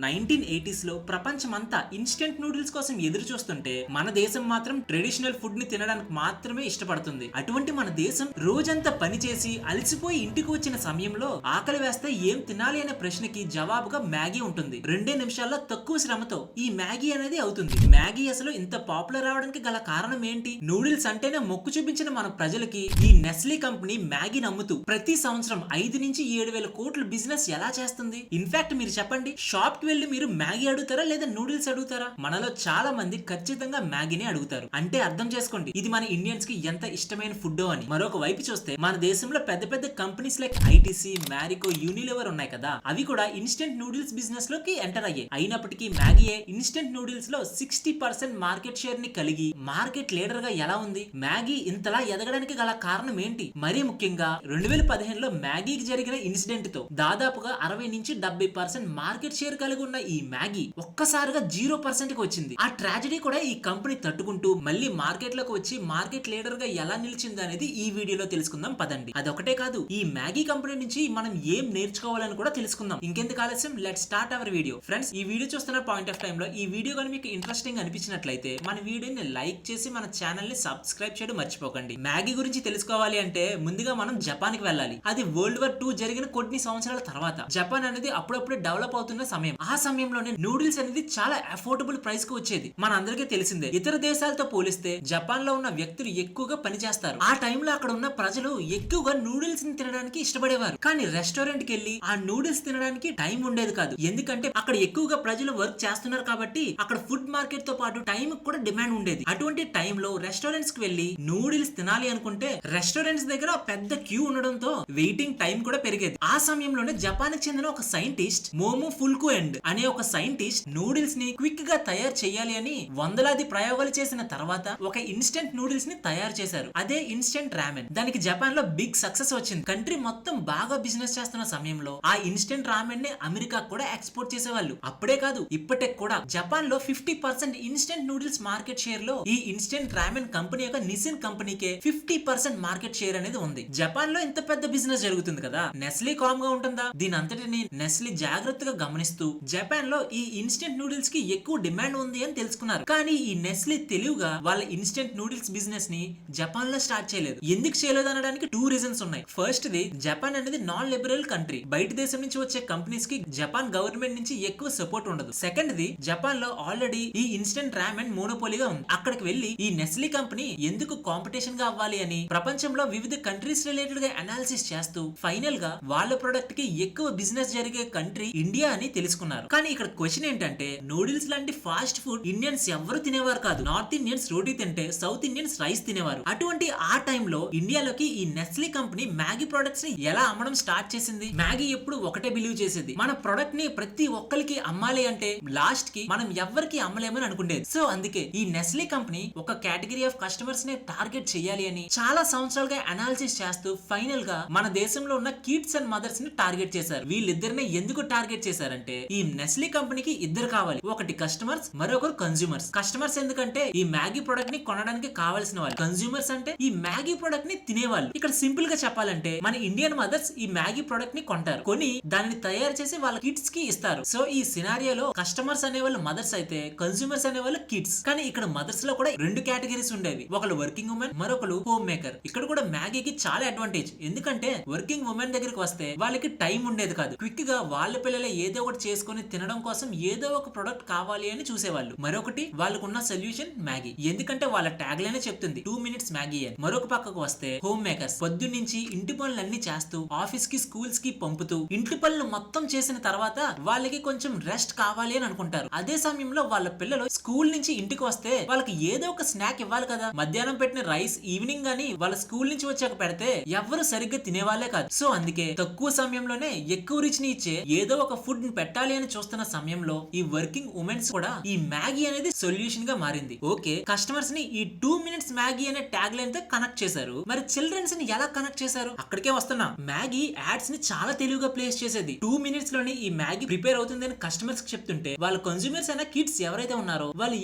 1980s లో ప్రపంచమంతా instant noodles కోసం ఎదురు చూస్తుంటే మన దేశం మాత్రం ట్రెడిషనల్ ఫుడ్ ని తినడానికి మాత్రమే ఇష్టపడుతుంది. అటువంటి మన దేశం రోజంతా పనిచేసి అలసిపోయి ఇంటికి వచ్చిన సమయంలో ఆకలి వేస్తే ఏం తినాలి అనే ప్రశ్నకి జవాబుగా మ్యాగీ ఉంటుంది. 2 నిమిషాల్లో తక్కువ శ్రమతో ఈ మ్యాగీ అనేది అవుతుంది. మ్యాగీ అసలు ఇంత పాపులర్ అవడానికి గల కారణం ఏంటి? నూడిల్స్ అంటేనే మొక్కు చూపించిన మన ప్రజలకి ఈ నెస్లీ కంపెనీ మ్యాగీని అమ్ముతూ ప్రతి సంవత్సరం 5 నుంచి 7,000 కోట్ల బిజినెస్ ఎలా చేస్తుంది? ఇన్ఫాక్ట్ మీరు చెప్పండి, షాప్ కి వెళ్ళి మీరు మ్యాగీ అడుగుతారా లేదా నూడిల్స్ అడుగుతారా? మనలో చాలా మంది ఖచ్చితంగా మ్యాగీని అడుగుతారు. అంటే అర్థం చేసుకోండి, ఇది మన ఇండియన్స్ కి ఎంత ఇష్టమైన ఫుడ్ అని. మరొక వైపు చూస్తే మన దేశంలో పెద్ద పెద్ద companies like ITC, Marico, Unilever ఉన్నాయి కదా, అవి కూడా ఇన్స్టెంట్ నూడిల్స్ బిజినెస్ లోకి ఎంటర్ అయ్యాయి. అయినప్పటికీ మ్యాగీయే ఇన్స్టెంట్ నూడిల్స్ లో 60% మార్కెట్ షేర్ ని కలిగి మార్కెట్ లీడర్ గా ఎలా ఉంది? మ్యాగీ ఇంతలా ఎదగడానికి గల కారణం ఏంటి? మరీ ముఖ్యంగా 2015లో మ్యాగీకి జరిగిన ఇన్సిడెంట్ తో దాదాపుగా 60 నుంచి 70% మార్కెట్ షేర్ కలిగి ఉన్న ఈ మ్యాగీ ఒక్కసారిగా 0% కి వచ్చింది. ఆ ట్రాజడీ కూడా ఈ కంపెనీ తట్టుకుంటూ మళ్ళీ మార్కెట్ లోకి వచ్చి మార్కెట్ లీడర్ గా ఎలా నిలిచింది అనేది ఈ వీడియోలో తెలుసుకుందాం పదండి. అదొకటే కాదు, ఈ మ్యాగీ కంపెనీ నుంచి మనం ఏం నేర్చుకోవాలని కూడా తెలుసుకుందాం. ఇంకెందుకు ఆలస్యం, let's start our video. Friends, ఈ వీడియో చూస్తున్న పాయింట్ ఆఫ్ టైం లో ఈ వీడియో కానీ మీకు ఇంట్రెస్టింగ్ అనిపించినట్లయితే మన వీడియోని లైక్ చేసి మన ఛానల్ ని సబ్స్క్రైబ్ చేయడం మర్చిపోకండి. మ్యాగీ గురించి తెలుసుకోవాలి అంటే ముందుగా మనం జపాన్ కి వెళ్ళాలి. అది వరల్డ్ వార్ 2 జరిగిన కొన్ని సంవత్సరాల తర్వాత. జపాన్ అనేది అప్పుడప్పుడే డెవలప్ అవుతున్న సమయం. ఆ సమయంలోనే నూడిల్స్ అనేది చాలా అఫోర్డబుల్ ప్రైస్ కు వచ్చేది. మన అందరికీ తెలిసిందే. ఇతర దేశాలతో పోలిస్తే జపాన్ లో ఉన్న వ్యక్తులు ఎక్కువగా పనిచేస్తారు. ఆ టైంలో అక్కడ ఉన్న ప్రజలు ఎక్కువగా నూడిల్స్ ని తినడానికి ఇష్టపడేవారు. కానీ రెస్టారెంట్ కి వెళ్ళి ఆ నూడిల్స్ తినడానికి టైం ఉండేది కాదు. ఎందుకంటే అక్కడ ఎక్కువగా ప్రజలు వర్క్ చేస్తున్నారు కాబట్టి అక్కడ ఫుడ్ మార్కెట్ తో పాటు టైం కూడా డిమాండ్ ఉండేది. అటువంటి టైంలో రెస్టారెంట్స్ కి వెళ్ళి నూడిల్స్ తినాలి అనుకుంటే రెస్టారెంట్స్ దగ్గర పెద్ద క్యూ ఉండడంతో వెయిటింగ్ టైం కూడా పెరిగేది. ఆ సమయంలోనే జపాన్ కి చెందిన ఒక సైంటిస్ట్ మోమో ఫుల్కు ఎండ్ అనే ఒక సైంటిస్ట్ నూడిల్స్ ని క్విక్ గా తయారు చేయాలి అని వందలాది ప్రయోగాలు చేసిన తర్వాత ఒక ఇన్స్టెంట్ నూడిల్స్ ని తయారు చేశారు. అదే ఇన్స్టెంట్ రామెన్. దానికి జపాన్ లో బిగ్ సక్సెస్ వచ్చింది. కంట్రీ మొత్తం బాగా బిజినెస్ చేస్తున్న సమయంలో ఆ ఇన్స్టెంట్ రామెన్ ని అమెరికా కూడా ఎక్స్పోర్ట్ చేసేవాళ్ళు. అప్పుడే కాదు, ఇప్పటికి కూడా జపాన్ లో 50% ఇన్స్టెంట్ నూడిల్స్ మార్కెట్ షేర్ లో ఈ ఇన్స్టెంట్ రామెన్ కంపెనీ యొక్క నిసిన్ కంపెనీకే 50% మార్కెట్ షేర్ అనేది ఉంది. జపాన్ లో ఇంత పెద్ద బిజినెస్ జరుగుతుంది కదా, నెస్లీ కామ్ గా ఉంటుందా? దీని అంతటిని నెస్లీ జాగ్రత్తగా గమనిస్తూ జపాన్ లో ఈ ఇన్స్టెంట్ నూడిల్స్ కి ఎక్కువ డిమాండ్ ఉంది అని తెలుసుకున్నారు. కానీ ఈ నెస్లీ తెలివిగా వాళ్ళ ఇన్స్టెంట్ నూడిల్స్ బిజినెస్ ని జపాన్ లో స్టార్ట్ చేయలేదు. ఎందుకు చేయలేదు అనడానికి 2 రీజన్స్ ఉన్నాయి. ఫస్ట్ ది, జపాన్ అనేది నాన్ లిబరల్ కంట్రీ. బయట దేశం నుంచి వచ్చే కంపెనీస్ కి జపాన్ గవర్నమెంట్ నుంచి ఎక్కువ సపోర్ట్ ఉండదు. సెకండ్ ది, జపాన్ లో ఆల్రెడీ ఈ ఇన్స్టెంట్ రామెన్ మోనోపోలీగా ఉంది. అక్కడికి వెళ్లి ఈ నెస్లీ కంపెనీ ఎందుకు కాంపిటీషన్ గా అవ్వాలి అని ప్రపంచంలో వివిధ కంట్రీస్ రిలేటెడ్ గా అనాలిసిస్ చేస్తూ ఫైనల్ గా వాళ్ళ ప్రొడక్ట్ కి ఎక్కువ బిజినెస్ జరిగే కంట్రీ ఇండియా అని తెలుసుకున్నారు. కానీ ఇక్కడ క్వశ్చన్ ఏంటంటే, నూడిల్స్ లాంటి ఫాస్ట్ ఫుడ్ ఇండియన్స్ ఎవరు తినేవారు కాదు. నార్త్ ఇండియన్స్ రోటీ తింటే సౌత్ ఇండియన్స్ రైస్ తినేవారు. అటువంటి ఆ టైంలో ఇండియాలోకి ఈ నెస్లీ కంపెనీ మ్యాగీ ప్రొడక్ట్స్ ని ఎలా అమ్మడం స్టార్ట్ చేసింది? మ్యాగీ ఎప్పుడు ఒకటే బిలీవ్ చేసేది, మన ప్రొడక్ట్ ని ప్రతి ఒక్కరికి అమ్మాలి అంటే లాస్ట్ కి మనం ఎవరికి అమ్మలేమని అనుకునేది. సో అందుకే ఈ నెస్లీ కంపెనీ ఒక కేటగిరీ ఆఫ్ కస్టమర్స్ ని టార్గెట్ చేయాలి అని చాలా సంవత్సరాలుగా అనాలిసిస్ చేస్తూ ఫైనల్ గా మన దేశంలో ఉన్న కిడ్స్ అండ్ మదర్స్ ని టార్గెట్ చేశారు. వీళ్ళిద్దరిని ఎందుకు టార్గెట్ చేశారంటే, ఈ నెస్లీ కంపెనీకి ఇద్దరు కావాలి. ఒకటి కస్టమర్స్, మరొకరు కన్స్యూమర్స్. కస్టమర్స్ ఎందుకంటే ఈ మ్యాగీ ప్రొడక్ట్ ని కొనడానికి కావాల్సిన వాళ్ళు. కన్స్యూమర్స్ అంటే ఈ మ్యాగీ ప్రొడక్ట్ ని తినేవాళ్ళు. ఇక్కడ సింపుల్ గా చెప్పాలంటే మన ఇండియన్ మదర్స్ ఈ మ్యాగీ ప్రొడక్ట్ ని కొంటారు, కొని దానిని తయారు చేసి వాళ్ళ కిడ్స్ కి ఇస్తారు. సో ఈ సినారియోలో కస్టమర్స్ అనే వాళ్ళు మదర్స్ అయితే కన్స్యూమర్స్ అనే వాళ్ళు కిడ్స్. కానీ ఇక్కడ మదర్స్ లో కూడా 2 కేటగిరీస్ ఉండేవి. ఒకరు వర్కింగ్ ఉమెన్, మరొకరు హోమ్ మేకర్. ఇక్కడ కూడా మ్యాగీకి చాలా అడ్వాంటేజ్. ఎందుకంటే వర్కింగ్ ఉమెన్ దగ్గరికి వస్తే వాళ్ళకి టైం ఉండేది కాదు. క్విక్ గా వాళ్ళ పిల్లలే ఏదో ఒకటి చేసుకుని తినడం కోసం ఏదో ఒక ప్రొడక్ట్ కావాలి అని చూసేవాళ్ళు. మరొకటి, వాళ్ళకున్న సొల్యూషన్ మ్యాగీ. ఎందుకంటే వాళ్ళ ట్యాగ్ లైనే చెప్తుంది 2 minutes మ్యాగీ అని. మరొక పక్కకు వస్తే హోమ్ మేకర్స్. పొద్దున్నుంచి ఇంటి పనులన్నీ చేస్తూ ఆఫీస్ కి స్కూల్స్ కి పంపుతూ ఇంటి పనులు మొత్తం చేసిన తర్వాత వాళ్ళకి కొంచెం రెస్ట్ కావాలి అని అనుకుంటారు. అదే సమయంలో వాళ్ళ పిల్లలు స్కూల్ నుంచి ఇంటికి వస్తే వాళ్ళకి ఏదో ఒక స్నాక్ ఇవ్వాలి కదా. మధ్యాహ్నం పెట్టిన రైస్ ఈవినింగ్ గానీ వాళ్ళ స్కూల్ నుంచి వచ్చాక పెడితే ఎవ్వరు సరిగ్గా తినేవాళ్లే కాదు. సో అందుకే తక్కువ సమయంలోనే ఎక్కువ రిచ్ ని ఇచ్చే ఏదో ఒక ఫుడ్ ని పెట్టాలి అని చూస్తున్న సమయంలో ఈ వర్కింగ్ ఉమెన్స్ కూడా ఈ మ్యాగీ అనేది సొల్యూషన్ గా మారింది. ఓకే, కస్టమర్స్ ని ఈ 2 minutes మ్యాగీ అనే ట్యాగ్ లైన్ తో కనెక్ట్ చేశారు. మరి చిల్డ్రన్స్ ని ఎలా కనెక్ట్ చేశారు? అక్కడికే వస్తున్నా. మ్యాగీ యాడ్స్ ని చాలా తెలివిగా ప్లేస్ చేసేది. 2 minutes లోనే ఈ మ్యాగీ ప్రిపేర్ అవుతుందని కస్టమర్స్ కి చెప్తుంటే వాళ్ళ కన్స్యూమర్స్ అయినా కిడ్స్ ఎవరైతే ఉన్నారో వాళ్ళు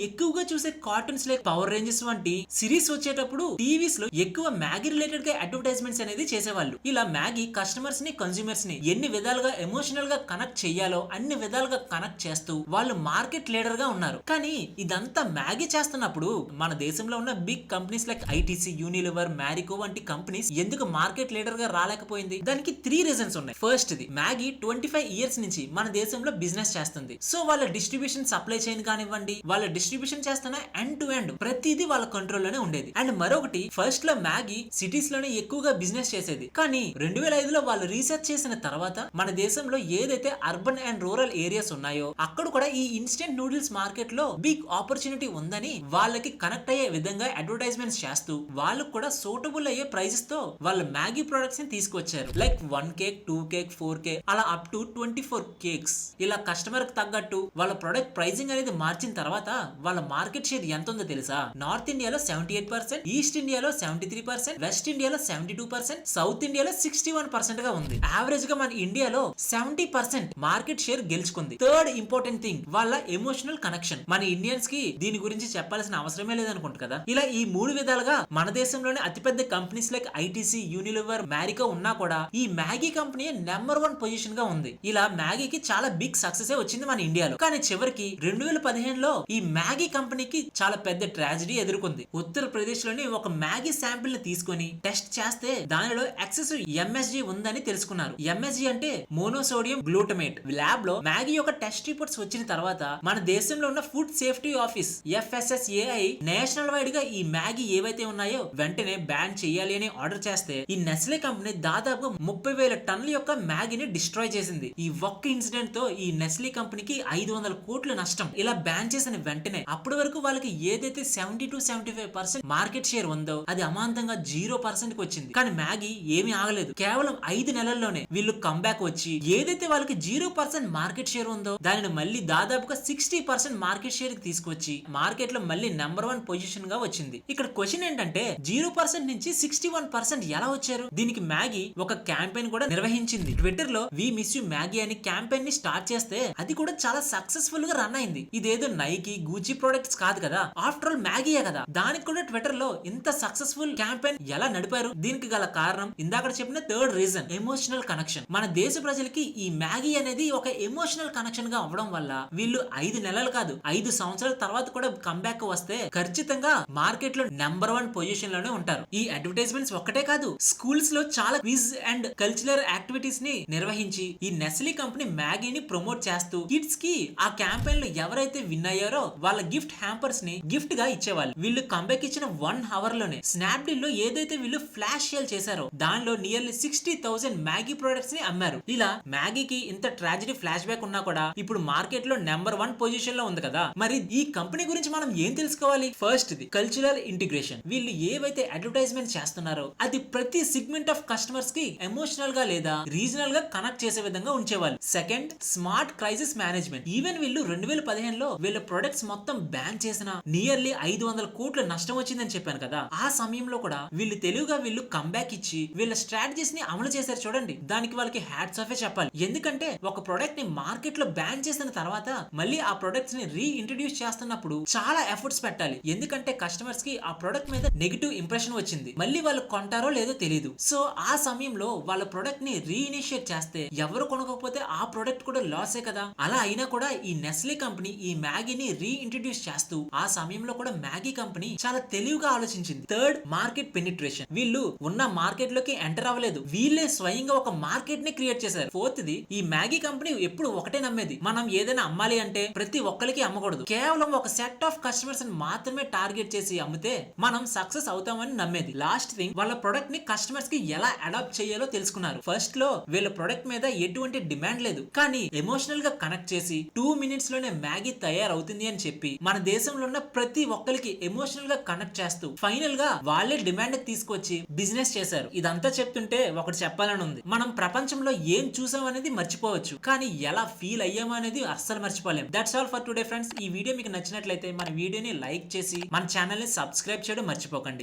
ఎక్కువగా చూసే కార్టూన్స్ లైక్ పవర్ రేంజర్స్ వంటి సిరీస్ వచ్చేటప్పుడు టీవీస్ లో ఎక్కువ మ్యాగీ రిలేటెడ్ గా అడ్వర్టైజ్మెంట్స్ అనేది చేసేవాళ్ళు. ఇలా మ్యాగీ కస్టమర్స్ ని కన్స్యూమర్స్ ని ఎన్ని విధాలుగా ఎమోషనల్ గా కనెక్ట్ చెయ్యాలో అన్ని విధాలుగా కనెక్ట్ చేస్తూ వాళ్ళు మార్కెట్ లీడర్ గా ఉన్నారు. కానీ ఇదంతా మ్యాగీ చేస్తున్నప్పుడు మన దేశంలో ఉన్న big companies like ITC, Unilever, Marico వంటి కంపెనీస్ ఎందుకు మార్కెట్ లీడర్ గా రాలేకపోయింది? దానికి 3 రీజన్స్ ఉన్నాయి. ఫస్ట్ ది మ్యాగీ 25 ఇయర్స్ నుంచి మన దేశంలో బిజినెస్ చేస్తుంది. సో వాళ్ళ డిస్ట్రిబ్యూషన్ సప్లై చైన్ కానివ్వండి, వాళ్ళ డిస్ట్రిబ్యూషన్ చేస్తున్న ఎండ్ టు ఎండ్ ప్రతిదీ వాళ్ళ కంట్రోల్ లోనే ఉండేది. అండ్ మరొకటి, ఫస్ట్ లో మ్యాగీ సిటీస్ లోనే ఎక్కువగా బిజినెస్ చేసేది. కానీ 2005లో వాళ్ళు రీసెర్చ్ చేసిన తర్వాత మన దేశంలో ఏదైతే అర్బన్ అండ్ రూరల్ ఏరియాస్ ఉన్నాయో అక్కడ కూడా ఈ ఇన్స్టెంట్ నూడిల్స్ మార్కెట్ లో బిగ్ ఆపర్చునిటీ ఉందని వాళ్ళకి కనెక్ట్ అయ్యే విధంగా అడ్వర్టైజ్మెంట్స్ చేస్తూ వాళ్ళకు కూడా సూటబుల్ అయ్యే ప్రైజెస్ తో వాళ్ళ మ్యాగీ ప్రొడక్ట్స్ ని తీసుకొచ్చారు. లైక్ 1 కేక్, 2 కేక్, 4 కేక్ అలా అప్ టు 24 కేక్స్. ఇలా కస్టమర్ కి తగ్గట్టు వాళ్ళ ప్రొడక్ట్ ప్రైజింగ్ అనేది మార్చిన తర్వాత వాళ్ళ మార్కెట్ షేర్ ఎంత ఉందో తెలుసా? నార్త్ ఇండియాలో 78%, ఈస్ట్ ఇండియాలో 73%, వెస్ట్ ఇండియాలో 72%, సౌత్ ఇండియాలో 61% గా ఉంది. యావరేజ్ గా మన ఇండియాలో 70% మార్కెట్ షేర్ గెలుచుకుంది. థర్డ్ ఇంపార్టెంట్ థింగ్, వాళ్ళ ఎమోషనల్ కనెక్షన్. మన ఇండియన్స్ కి దీని గురించి చెప్పాల్సిన అవసరమే లేదనుకుంటా కదా. ఇలా ఈ 3 విధాలుగా మన దేశంలోనే అతిపెద్ద companies like ITC, Unilever, Marico ఉన్నా కూడా ఈ మ్యాగీ కంపెనీ నెంబర్ 1 పొజిషన్ గా ఉంది. ఇలా మ్యాగీకి చాలా బిగ్ సక్సెస్ వచ్చింది మన ఇండియాలో. కానీ చివరికి 2015లో ఈ మ్యాగీ కంపెనీకి చాలా పెద్ద ట్రాజడీ ఎదుర్కొంది. ఉత్తరప్రదేశ్ లోని ఒక మ్యాగీ శాంపిల్ ని తీసుకొని టెస్ట్ చేస్తే దానిలో ఎక్సెసివ్ ఎంఎస్జీ ఉందని తెలుసుకున్నారు. ఎంఎస్జీ అంటే మోనోసోడియం గ్లూటమేట్. ల్యాబ్ లో మ్యాగీ యొక్క టెస్ట్ రిపోర్ట్స్ వచ్చిన తర్వాత మన దేశంలో ఉన్న food safety office FSSAI national wide గా ఈ మ్యాగీ ఏవైతే ఉన్నాయో వెంటనే బ్యాన్ చేయాలి అని ఆర్డర్ చేస్తే ఈ నెస్లే కంపెనీ దాదాపుగా 30,000 టన్నుల యొక్క మ్యాగీని డిస్ట్రాయ్ చేసింది. ఈ ఒక్క ఇన్సిడెంట్ తో ఈ నెస్లీ కంపెనీకి 500 కోట్ల నష్టం. ఇలా బ్యాన్ చేసిన వెంటనే అప్పటి వరకు వాళ్ళకి ఏదైతే 70-75% మార్కెట్ షేర్ ఉందో అది అమాంతంగా 0% కి వచ్చింది. కానీ మ్యాగీ ఏమీ ఆగలేదు. కేవలం 5 నెలల్లోనే వీళ్ళు కంబ్యాక్ వచ్చి ఏదైతే వాళ్ళకి 0% మార్కెట్ షేర్ ఉందో దానిని మళ్ళీ దాదాపుగా 60% మార్కెట్ షేర్ కి తీసుకొచ్చి మార్కెట్ లో మళ్ళీ నెంబర్ 1 పొజిషన్ గా వచ్చింది. ఇక్కడ క్వశ్చన్ ఏంటంటే 0% నుంచి 61% ఎలా వచ్చారు? దీనికి మ్యాగీ ఒక క్యాంపెయిన్ కూడా నిర్వహించింది. ట్విట్టర్ లో వి మిస్ యు మ్యాగీ అని క్యాంపెయిన్ ని స్టార్ట్ చేస్తే అది కూడా చాలా సక్సెస్ఫుల్ గా రన్ అయింది. ఇదేదో నైకీ, గూచి ప్రొడక్ట్స్ కాదు కదా, ఆఫ్టర్ ఆల్ మ్యాగీయే కదా. దానికి కూడా ట్విట్టర్ లో ఇంత సక్సెస్ఫుల్ క్యాంపెయిన్ ఎలా నడిపారు? దీనికి గల కారణం ఇందాక చెప్పిన థర్డ్ రీజన్, ఎమోషనల్ కనెక్షన్. మన దేశ ప్రజలకి ఈ మ్యాగీ అనేది ఒక ఎమోషనల్ కనెక్షన్ గా అవ్వడం వల్ల వీళ్ళు 5 నెలలు కాదు 5 సంవత్సరాల తర్వాత కూడా కంబ్యాక్ వస్తే ఖచ్చితంగా మార్కెట్ లో నెంబర్ 1 పొజిషన్ లోనే ఉంటారు. ఈ అడ్వర్టైజ్మెంట్స్ ఒక్కటే కాదు, స్కూల్స్ లో చాలా క్విజ్ అండ్ కల్చరల్ యాక్టివిటీస్ ని నిర్వహించి ఈ నెస్లీ కంపెనీ మ్యాగీని ప్రమోట్ చేస్తూ కిడ్స్ కి ఆ క్యాంపెయిన్ లో ఎవరైతే విన్ అయ్యారో వాళ్ళ గిఫ్ట్ హ్యాంపర్స్ ని గిఫ్ట్ గా ఇచ్చేవాళ్ళు. వీళ్ళు కంబ్యాక్ ఇచ్చిన 1 అవర్ లోనే స్నాప్డీల్ లో ఏదైతే వీళ్ళు ఫ్లాష్ సేల్ చేశారో దానిలో నియర్లీ 60,000 మ్యాగీ ప్రొడక్ట్స్ ని అమ్మారు. ఇలా మ్యాగీకి ఇంత ట్రాజడీ ఫ్లాష్ బ్యాక్ ఉన్నా కూడా ఇప్పుడు మార్కెట్ లో నెంబర్ 1 పొజిషన్ లో ఉంది కదా. మరి ఈ కంపెనీ గురించి మనం ఏం తెలుసుకోవాలి? First the cultural integration. వీళ్ళు ఏవైతే అడ్వర్టైజ్మెంట్ చేస్తున్నారో అది ప్రతి సెగ్మెంట్ ఆఫ్ కస్టమర్స్ కి ఎమోషనల్ గా లేదా రీజనల్ గా కనెక్ట్ చేసే విధంగా ఉంచేవాళ్ళు. Second, smart crisis management. Even వీళ్ళు 2015లో వీళ్ళ ప్రొడక్ట్స్ మొత్తం బ్యాన్ చేసిన నియర్లీ 500 కోట్ల నష్టం వచ్చిందని చెప్పాను కదా. ఆ సమయంలో కూడా వీళ్ళు తెలివిగా వీళ్ళు కంబ్యాక్ ఇచ్చి వీళ్ళ స్ట్రాటజీస్ ని అమలు చేశారు చూడండి. దానికి వాళ్ళకి హ్యాట్స్ ఆఫ్ చెప్పాలి. ఎందుకంటే ఒక ప్రొడక్ట్ ని మార్కెట్ లో బ్యాన్ చేసిన తర్వాత మళ్ళీ ఆ ప్రొడక్ట్స్ ని రీఇంట్రడ్యూస్ చేస్తున్నప్పుడు చాలా ఎఫర్ట్స్ పెట్టాలి. ఎందుకంటే కస్టమర్స్ కి ఆ ప్రొడక్ట్ మీద నెగిటివ్ ఇంప్రెషన్ వచ్చింది. మళ్ళీ వాళ్ళు కొంటారో లేదో తెలియదు. సో ఆ సమయంలో వాళ్ళ ప్రొడక్ట్ ని రీఇనిషియేట్ చేస్తే ఎవరు కొనకపోతే ఆ ప్రొడక్ట్ కూడా లాసే కదా. అలా అయినా కూడా ఈ నెస్లే కంపెనీ ఈ మ్యాగీని రీఇంట్రడ్యూస్ చేస్తూ ఆ సమయంలో కూడా మ్యాగీ కంపెనీ చాలా తెలివిగా ఆలోచించింది. Third, market penetration. వీళ్ళు ఉన్న మార్కెట్ లోకి ఎంటర్ అవ్వలేదు, వీళ్ళే స్వయంగా ఒక మార్కెట్ ని క్రియేట్ చేశారు. ఫోర్త్ ది, ఈ మ్యాగీ కంపెనీ ఎప్పుడు ఒకటే నమ్మేది, మనం ఏదైనా అమ్మాలి అంటే ప్రతి ఒక్కరికి అమ్మకూడదు, కేవలం ఒక సెట్ ఆఫ్ కస్టమర్స్ మాత్రమే టార్గెట్ చేసి అమ్మితే మనం సక్సెస్ అవుతామని నమ్మేది. లాస్ట్ థింగ్, వాళ్ళ ప్రొడక్ట్ ని కస్టమర్స్ కి ఎలా అడాప్ట్ చేయాలో తెలుసుకున్నారు. ఫస్ట్ లో వీళ్ళ ప్రొడక్ట్ మీద ఎటువంటి డిమాండ్ లేదు, కానీ ఎమోషనల్ గా కనెక్ట్ చేసి 2 మినిట్స్ లోనే మ్యాగీ తయారవుతుంది అని చెప్పి మన దేశంలో ఉన్న ప్రతి ఒక్కరికి ఎమోషనల్ గా కనెక్ట్ చేస్తూ ఫైనల్ గా వాళ్ళే డిమాండ్ తీసుకొచ్చి బిజినెస్ చేశారు. ఇదంతా చెప్తుంటే ఒకటి చెప్పాలని ఉంది. మనం ప్రపంచంలో ఏం చూసాం అనేది మర్చిపోవచ్చు, కానీ ఎలా ఫీల్ అయ్యామో అనేది అస్సలు మర్చిపోలేం. That's all for today friends. ఈ వీడియో మీకు నచ్చినట్లయితే మన వీడియోని లైక్ చేసి మన ఛానల్ ని సబ్స్క్రైబ్ చేయడం మర్చిపోకండి.